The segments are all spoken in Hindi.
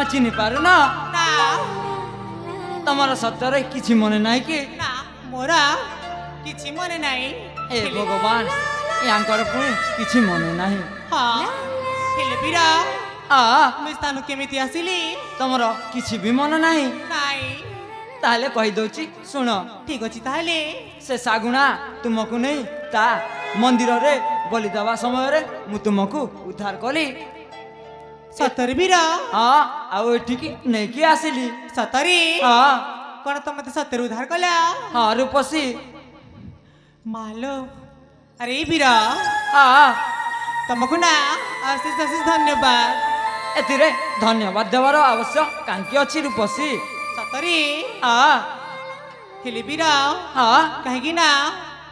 तमे चिन्ह पार ना ना तमर सत्यर किछि मने नाही कि ना मोरा किछि मने नाही ए भगवान यांकर पुणी किछि मने नाही हाँ हेले बीरा आ मैं स्थान केमिति आसिली तमर किछि भी मन नाही नाई ताले कहि दोची सुन ठीक अछि ताहले से सागुना तुमको नहीं ता मंदिर रे बलि देवा समय रे मु तुमको उद्धार कली सतर बीरा हाँ आउ एठिकी नहीं कि आसिली सतरी हाँ कौन तो मते सतर उधार कला हाँ रूपसी मालो अरे बीरा हाँ तुमको ना आशीष आशीष धन्यवाद एथिरे धन्यवाद देवार आवश्यक कांकी अछि रूपसी सतरी हाँ हेले बीरा हाँ कहीं ना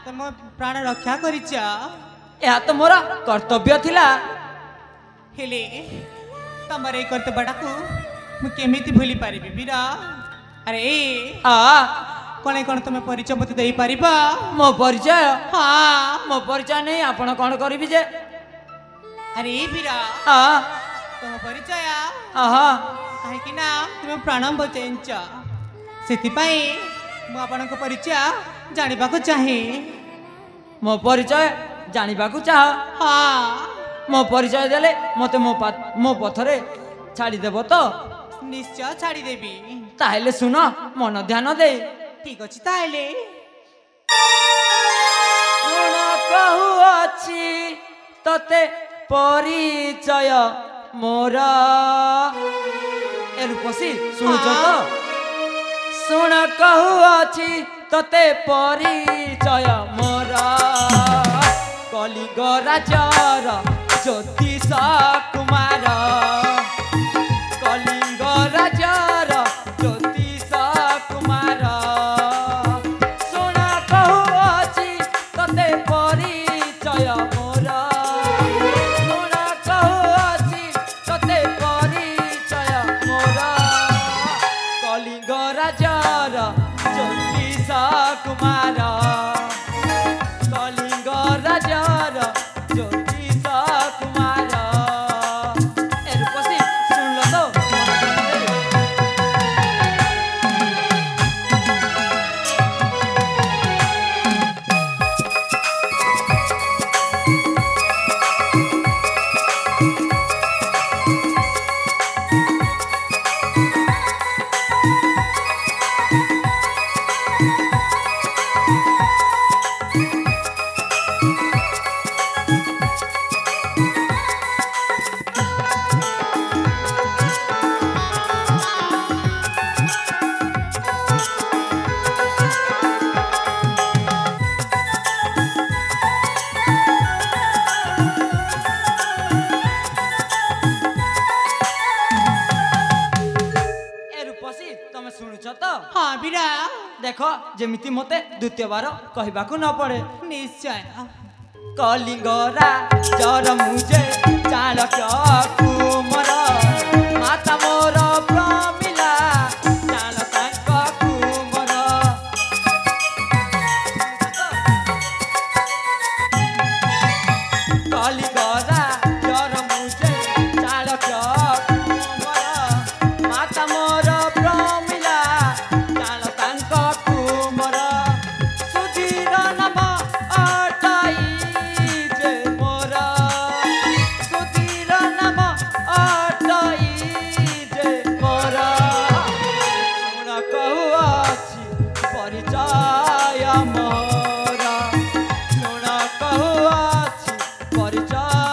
तुम प्राण रक्षा करिछ यह तो मोर कर्तव्य थिला हेले तमर ए कर्तव्यटा को मु केमिति भूली पारिबी बीरा अरे हाँ कौन कौन तुम परिचय मत दे पारिबा मो परिचय हाँ मो परिचय नहीं आपण कौन करिबी जे अरे बीरा हाँ तुम परिचय हाँ कहीं ना तुम प्राण बचैंच से मु आपणक परिचय जानिबा को चाहे मो परिचय जानिबा को चाह हाँ मो परिचय देले मते मो पथरे छाड़ी देबो तो निश्चय छाड़ी देवी ताहेले सुन मन ध्यान दे ठीक अछि ताहेले गुण कहू अछि तते परिचय मोर ए रूपसी सुनुछ तो सुन कहू अछि तते परिचय मोर कलिंग राजर ज्योतिष कुमार कलिंग राजर ज्योतिष कुमार सुन कहू अछि तते परिचय मोर सुन कहू अछि तते परिचय मोर कलिंग राजर ज्योतिष कुमार कलिंग राजर ज्योतिष कुमार ए रूपसी सुनल तो तमे शुणुछ तो हाँ बीरा देख जेमिति मते द्वितीय बार कहबाकू न पड़े निश्चय कलिंग राजर मुझे चाणक्य कुमर माता मोर प्रमिला चाणक्य कुमर कलिंग राजर मुझे चाणक्य कुमर माता मोर प्रमिला चाणक्य कुमर सुधीर नाम अटाई जे मोर सुधीर नाम अटाई जे मोर शुण कहू अछि परिचय मोर शुण कहू अछि परिचय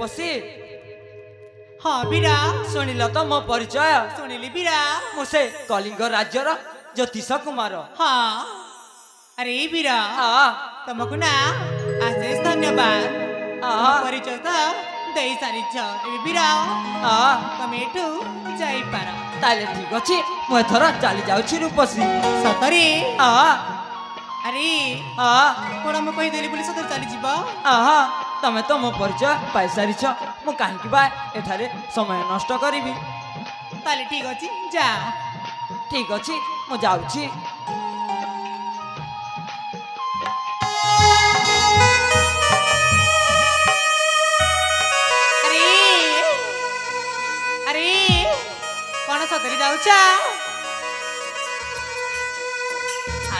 रूपसी हाँ बीरा शुणिल तो मो परिचय शुणिली बीरा मुझे कलिंग राज्यर ज्योतिष कुमार हाँ अरे बीरा तुमको ना अशेष धन्यवाद परिचय तो दे सारी बीरा तुम एठू जाइपार ताले ठीक अच्छे मुझे चली जाऊँ रूपसी सतरे अरे कौन मुझे कहीदेली बोली सतरे चली जीव तमें तो मो परिचय पाई सारी मु कहीं बा एठारे समय नष्ट करी ताले ठीक अच्छे जा ठीक अच्छे मु जाऊँ कौन सतरी जाऊछ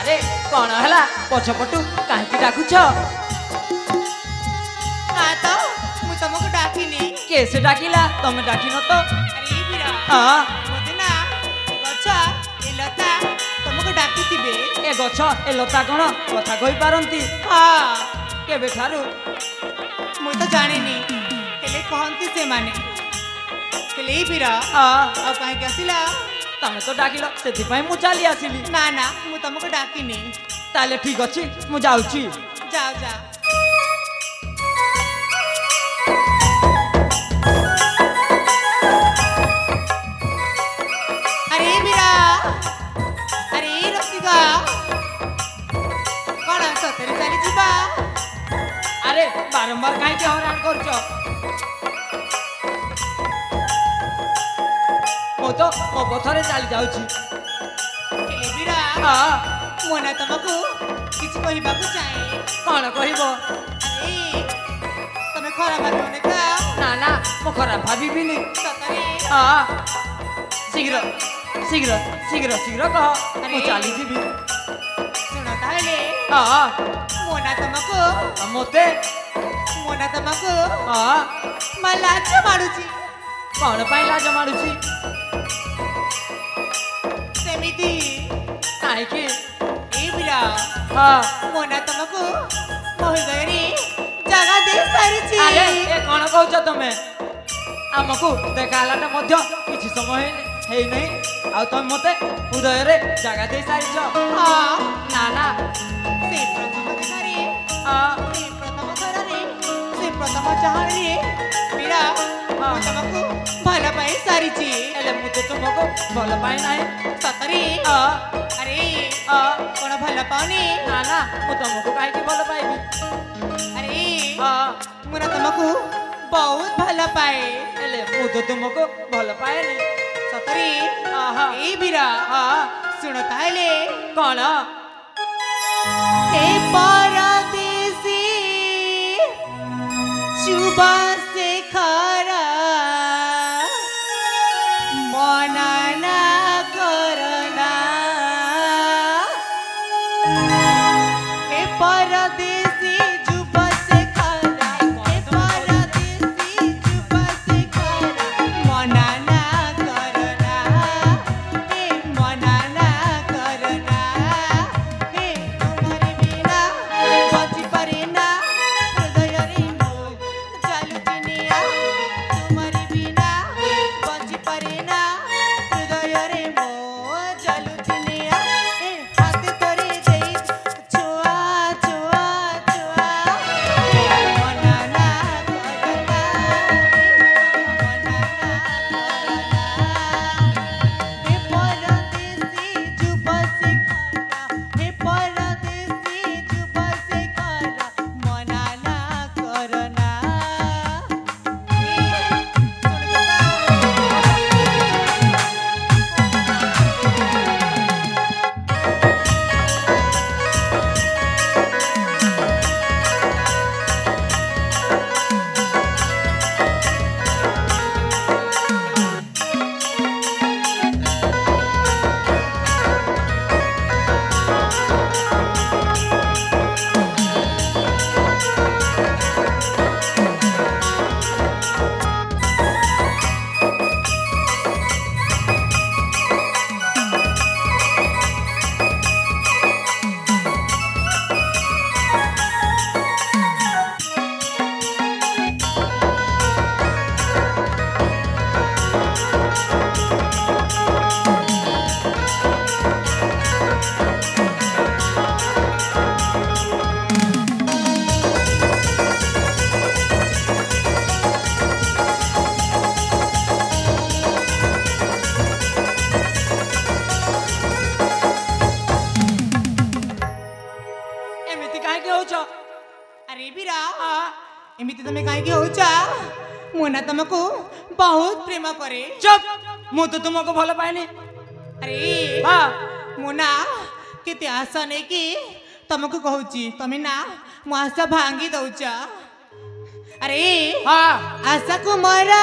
अरे कौन है पछपटू कहीं डाकुछ ना तो मु तुमको डाकिनी कैसे डाकिला तमे डाकी न तो अरे बीरा मते ना गछ ए लता तुमको डाकी थिबे ए गछ ए लता कोन कथा कहि पारंती केबे ठारू मु तो जानिनी हेले कहंती से माने हेले बीरा आ काहे के आसिला तमे तो डाकिलो सेति पई मु चली आसिली ना ना मु तुमको डाकिनी ताले ठीक अछि मु जाउची जाओ जा अरे बीरा अरे रसिका कौन सतरी चली जीवा अरे बारंबार काहे के हरान करछ मो तो मो पथरे चली जाउची हेले बीरा मोना तुमको किछ कहिबाकू चाहे कौन कहबो अरे तमे खरा भाबियो ने का ना ना मो खराब भाबिबिनी सतरे शीघ्र शीघ्र शीघ्र शीघ्र कह मु चली जीबी सुन ताले मोना तुमको मते मोना तुमको लाज माडुची कौन पाई लाज माडुची सेमिति काहे कि ए बीरा मोना तुमको मो हृदय जगह दे सारिची अरे ए कौन कहछ तमे आमको देखालाटा मध्य किछि समय हे नहीं आ तुम मते हृदय रे जगह दे सारिछ ना ना से प्रथम घरे से प्रथम घरे से प्रथम चाहण रे बीरा तुमको भला पाई सारिची एले मुते तुमको भल पाई नाही सतरी अरे कौन भला पानी ना ना मु तुमको काहे कि भल पाइबी अरे मुना तुमको बहुत भला पाए एले मु तो तुमको भल पाएनी सतरी ए बीरा सुन ताले कौन हे परदेसी चुबा से खरा मना ना करना हे परदेसी चुबा से खरा हे परदेसी चुबा से खरा मना ना करना हे मना ना करना हे तुम्हारे बिना बची पारे ना हृदय रे मो चालू एमिति काहे के होछ अरे बीरा एमिति तमे काहे के होछ मु ना तुमको बहुत प्रेम करे चुप मु तो तुमको भल पाएनी अरे हाँ मुना केते आशा नहीं कि तुमको कहूची तमे ना मु आशा भांगी दउछ अरे हाँ आशा को मोरा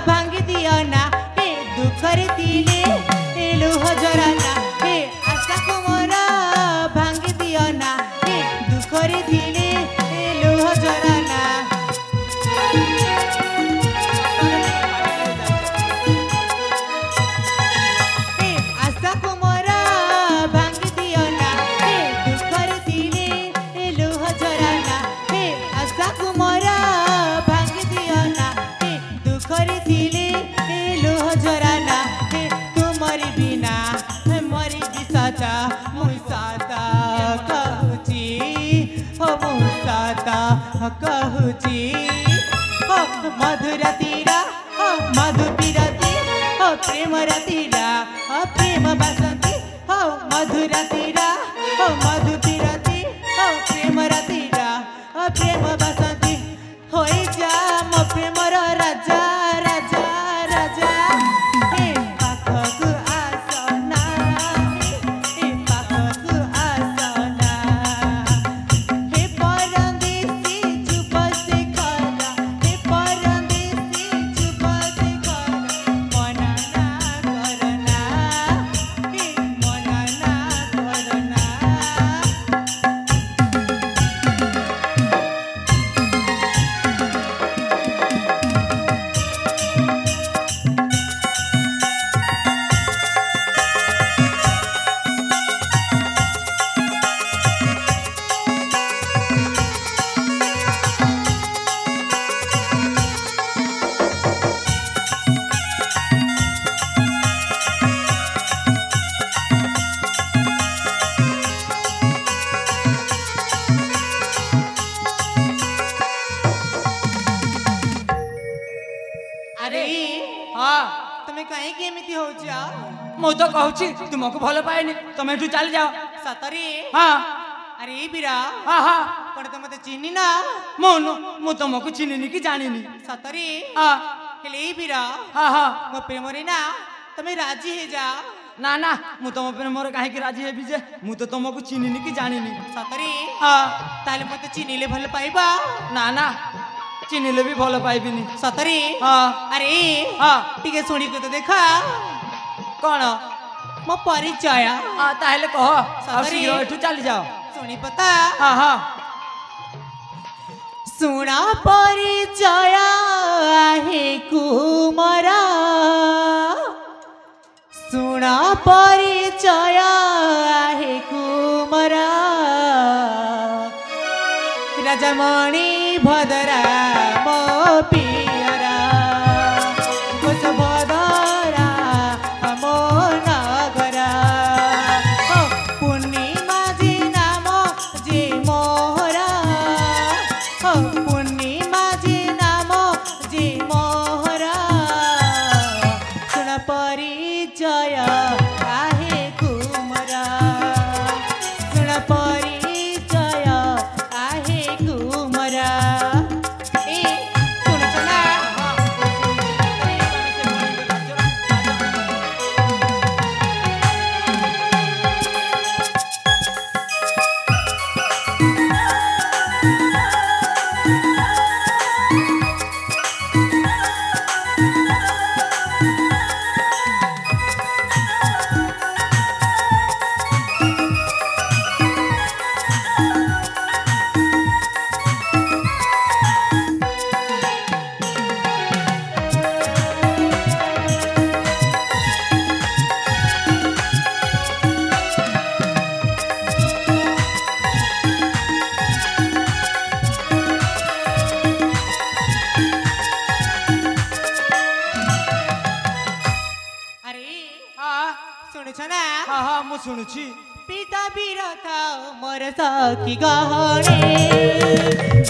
भांगी दियो ना हे दुख रे दिले हे लुह जराना हे आशा को मोरा भांगी दियो ना हे दुख रे दिले हे लुह जराना हे आशा को मोरा भांगी दियो ना हे दुख रे दिले हे लुह जराना हे आशा को मोरा भांगी दियो ना हे दुख रे दिले हे लुह जराना हे तुमरी बिना मरी दिसाता मुसाता कहूची हो मुसाता कहूची हो मधुरा तीरा हो मधुपीरती हो प्रेम रतीरा हो प्रेम बसंती हो मधुरा तीरा हो मधुपीरती हो प्रेम रतीरा हो प्रेम बसंती होई जा मो प्रेमर राजा राजा राजा हे पाखकु आसना हे पाखकु आसना हे परदेसी चुप से खरा हे परदेसी चुप से खरा मना ना करना हे मना ना करना अरे हाँ तमे काहे के एमिति हो जा मु तो कहूची तुमको भल पाएनी तुम एठू चल जाओ सतरे हाँ अरे बीरा हाँ हाँ पण तो मते चिन्नी ना मु तुमको चिन्हिनी कि जानिनी सतरे हाँ हेले बीरा हाँ हाँ मो प्रेमरे ना तमे राजी हे जा ना ना मु तुम प्रेमर काहे कि राजी हेबी जे मु तो तुमको चिन्हिनी कि जानिनी सतरे हाँ ताले मते चिन्नीले भल पाइबा ना ना चिन्हिले भी भल पाइबिनी सतरे हाँ अरे हाँ टिके सुनी के तो देखा कौन मो परिचय हाँ ताहले कह और सतरे। शीघ्र एठू चली जाओ सुनी पता हाँ हाँ सुना परिचय आहे कुमरा सुना परिचय आहे कुमरा राजमणि भदरा मो पियरा कुछ भदरा मो नगरा हो पूर्णिमा जी नाम जे मोहरा हो पूर्णिमा जी नाम जे मोहरा सुन परिचय आहे कुमरा सुन परिचय आहे कुमरा ए सुन चना ଶୁଣୁଛନା हाँ हाँ मु शुणुची ପିତା ବିରଥ ମୋର ସଖୀ ଗହଣେ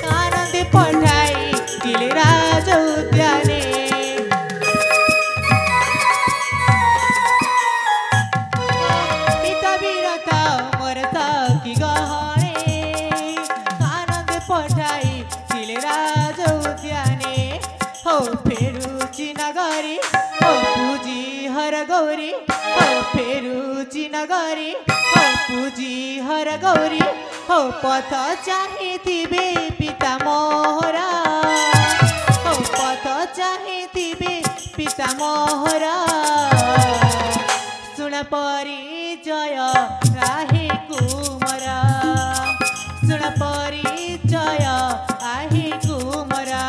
କାନନ୍ଦେ ପଠାଇ ଦିଲେ ରାଜ ଉଦ୍ୟାନେ ପିତା ବିରଥ ମୋର ସଖୀ ଗହଣେ हेउची नगरी हो पूजी हर गौरी हो पथ चाहिथिबे पिता मोहरा हो पथ चाहिथिबे पिता मोहरा सुन परिचय आहे कुमरा सुन परिचय आहे कुमरा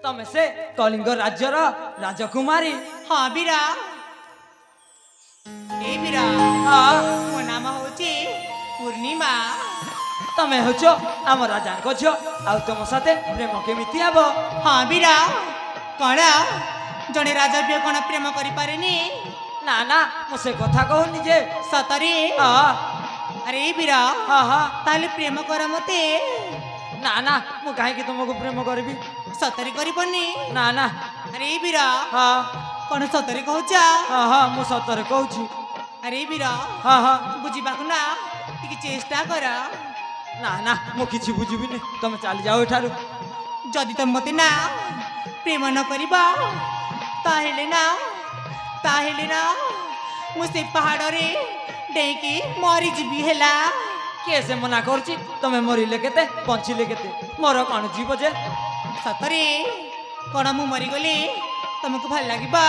तमे से कलिंग राज्यर राजकुमारी हाँ बीरा ए बीरा हाँ मो नाम होची पूर्णिमा तमे होचो आम राजा को झियो आ तुम साथे प्रेम केमिति हबो हाँ बीरा कणा जने राजा भी कण प्रेम करि पारेनी ना ना मु से कथा कहूनी जे सतरे हाँ अरे बीरा हाँ हाँ ताले प्रेम कर मते ना ना मु काहे तुमको प्रेम करबी सतरे करि पन्नी ना ना अरे बीरा हाँ कण सतरे कहूचा हाँ हाँ मु सतरे कहूची अरे बीरा हाँ हाँ बुझिबाकु ना टिके चेष्टा कर ना ना मु किछि बुझिबिनी तमे चली जाओ एठारु जदि तुम मते ना प्रेम न करिबा ताहेले ना मुझे पहाड़ रे डेकी मरी जीवी हेला केसे मना करछि तमे मरिले केते बंचिले केते मोर कौन जीव जे सतरे कण मु मरी गले तुमको भल लागिबा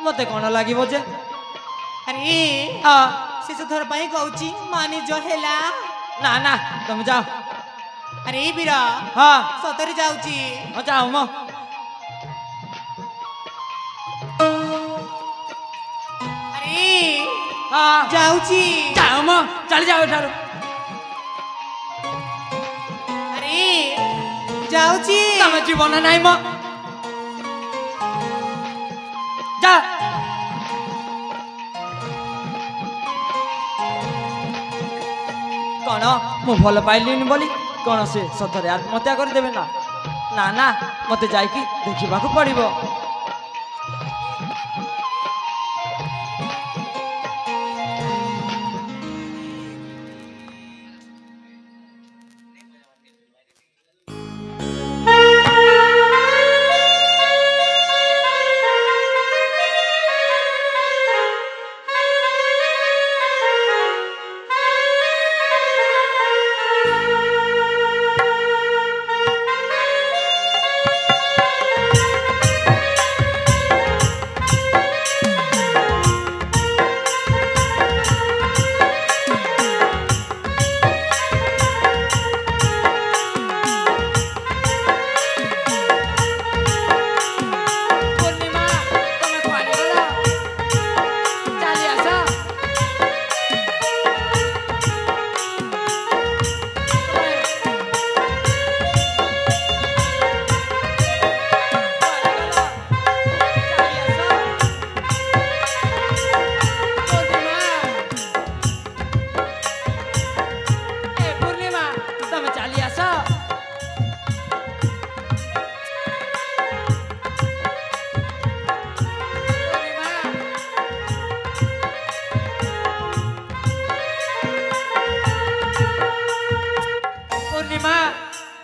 मते कौन लागिबो जे अरे हाँ शेष थर पाई कहूची माने जो हेला ना ना तुम जाओ अरे बीरा हाँ सतरे जाऊची जाओ मो अरे हाँ जाऊची जाओ मो चली जाओ एठारु अरे जाऊची तमे जीवन नाही मो जा कौन मु भल पाइलिनी बोली कौन से सतरे आत्महत्या करदेवे ना ना ना मते जाइकी देखिबाकू पड़िबो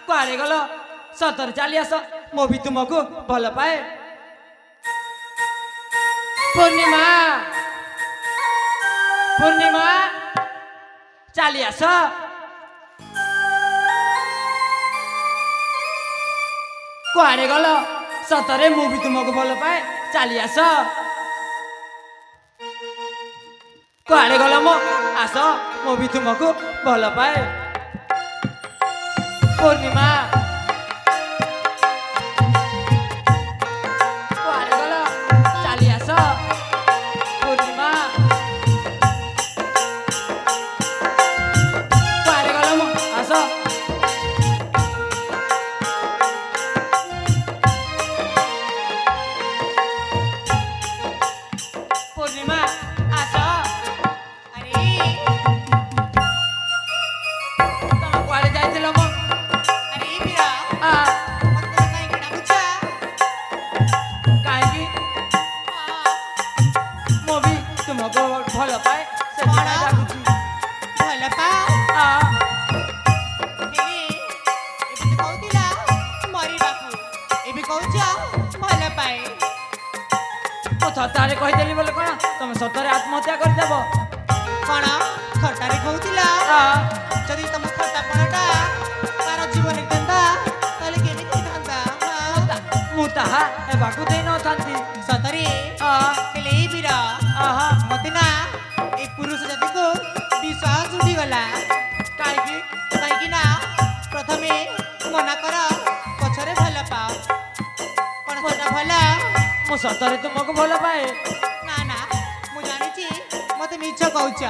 कुआड़े गल सतर चली आस मो भी तुमको भल पाए पूर्णिमा पूर्णिमा चली आस कुआड़े गल सतरे मु भी तुमको भल पाए चली आस कुआड़े गल मो आस मु भी तुमको भल पाए ପୂର୍ଣ୍ଣିମା କୁଆଡ଼େ ଗଲ ଚାଲି ଆସ ପୂର୍ଣ୍ଣିମା କୁଆଡ଼େ ଗଲ ମ ଆସ ପୂର୍ଣ୍ଣିମା ଆସ ଆରେ ତମେ କୁଆଡ଼େ ଯାଇଥିଲ ମ ଆରେ ବୀରା ଆ ମତେ କାହିଁକି ଡାକୁଛ? କାହିଁକି ମୁଁ ବି ତୁମକୁ ଭଲ ପାଏ ସେଥିପାଇଁ ଡାକୁଛି ଭଲ ପାଅ ଆ ହେଲେ ଏବେ ତ କହୁଥିଲା ମରିବାକୁ ଏବେ କହୁଛ ଭଲ ପାଏ। ମୁଁ ଥଟ୍ଟାରେ କହିଦେଲି ବୋଲେ କଣ ତମେ ସତରେ ଆତ୍ମହତ୍ୟା କରିଦେବ କଣ ଥଟ୍ଟାରେ କହୁଥିଲା? ଆ ଯଦି ତମ ଥଟ୍ଟାପଣଟା ତାର ଜୀବନ ହେଇଥାନ୍ତା ତାହେଲେ କେମିତି ହେଇଥାନ୍ତା? ମୁଁ ତାହା ହେବାକୁ ଦେଇନଥାନ୍ତି ସତରେ ଆ ହେଲେ ଏଇ ବୀର ଆହା ମତେ ନା ଏ ପୁରୁଷ ଜାତିକୁ ବିଶ୍ୱାସ ଉଠିଗଲା। କାହିଁକି କାହିଁକି ନା ପ୍ରଥମେ ମନା କର ପଛରେ ଭଲ ପାଅ କଣ ସେଟା ଭଲ? ମୁଁ ସତରେ ତୁମକୁ ଭଲ ପାଏ ନା ନା ମୁଁ ଜାଣିଛି ମତେ ମିଛ କହୁଛ।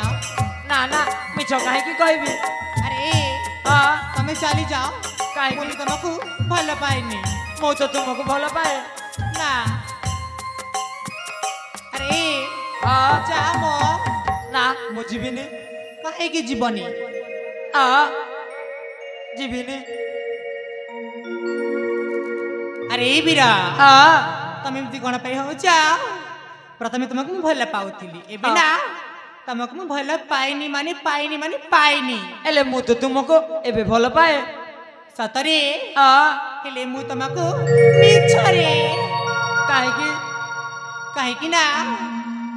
ନା ନା ମିଛ କାହିଁକି କହିବି ଆରେ ଆ ତମେ ଚାଲି ଯାଅ କାହିଁକି ବୋଲି ତମକୁ ଭଲ ପାଏନି। ମୁଁ ତ ତୁମକୁ ଭଲ ପାଏ ନା ଆରେ ଆ ଯା ମୋ ନା ମୁଁ ଯିବିନି କାହିଁକି ଯିବନି? ଆ ଯିବିନି ଆରେ ବୀରା ଆ ତମେ ଏମିତି କଣ ପାଇଁ ହଉଛ? ପ୍ରଥମେ ତୁମକୁ ମୁଁ ଭଲ ପାଉଥିଲି ଏବେ ନା ତମକୁ ମୁଁ ଭଲ ପାଇନି ମାନେ ପାଇନି। ହେଲେ ମୁଁ ତ ତୁମକୁ ଏବେ ଭଲ ପାଏ ସତରେ ଆ ହେଲେ ମୁଁ ତମକୁ ମିଛରେ କାହିଁକି କାହିଁକି ନା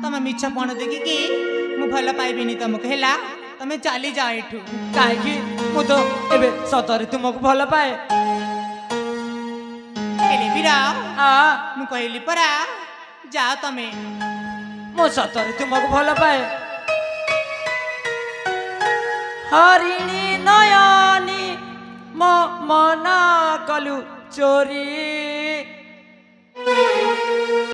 ତମେ ମିଛ ପଣ ଦେଖିକି ମୁଁ ଭଲ ପାଇବିନି ତମକୁ ହେଲା ତମେ ଚାଲି ଯାଅ ଏଠୁ। କାହିଁକି ମୁଁ ତ ଏବେ ସତରେ ତୁମକୁ ଭଲ ପାଏ ହେଲେ ବୀରା ଆ ମୁଁ କହିଲି ପରା ଯାଅ ତମେ। ମୁଁ ସତରେ ତୁମକୁ ଭଲ ପାଏ ହରିଣୀ ନୟନୀ ମୋ ମନ କଲୁ ଚୋରି